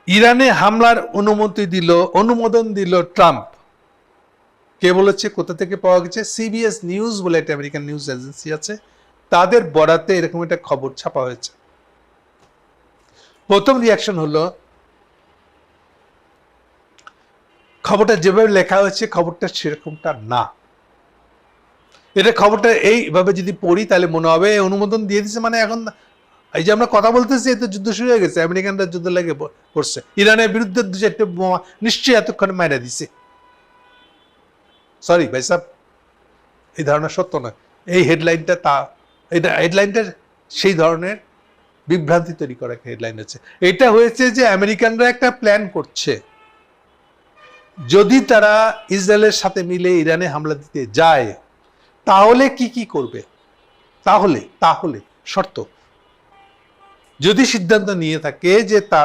ইরানে হামলার অনুমোদন দিল ট্রাম্প। কে বলেছে, কোথা থেকে পাওয়া গেছে? সিবিএস নিউজ বলে একটা আমেরিকান নিউজ এজেন্সি আছে, তাদের বরাতে এরকম একটা খবর ছাপা হয়েছে। প্রথম রিয়াকশন হলো, খবরটা যেভাবে লেখা হয়েছে খবরটা সেরকমটা না। এটা খবরটা এইভাবে যদি পড়ি তাহলে মনে হবে অনুমোদন দিয়ে দিচ্ছে মানে এখন এই যে আমরা কথা বলতেছি এতে যুদ্ধ শুরু হয়ে গেছে, আমেরিকানরা যুদ্ধ লেগে পড়ছে, ইরানের বিরুদ্ধে 2-4টে বোমা নিশ্চয়ই এতক্ষণে মাইরা দিছে। সরি ভাই সাহেব, এই ধারণা সত্য নয়। এই হেডলাইনটা এটা হেডলাইনটা সেই ধরনের বিভ্রান্তি তৈরি করা একটা হেডলাইন হচ্ছে। এটা হয়েছে যে আমেরিকানরা একটা প্ল্যান করছে, যদি তারা ইসরায়েলের সাথে মিলে ইরানে হামলা দিতে যায় তাহলে কি করবে। তাহলে শর্ত, যদি সিদ্ধান্ত নিয়ে থাকে যে তারা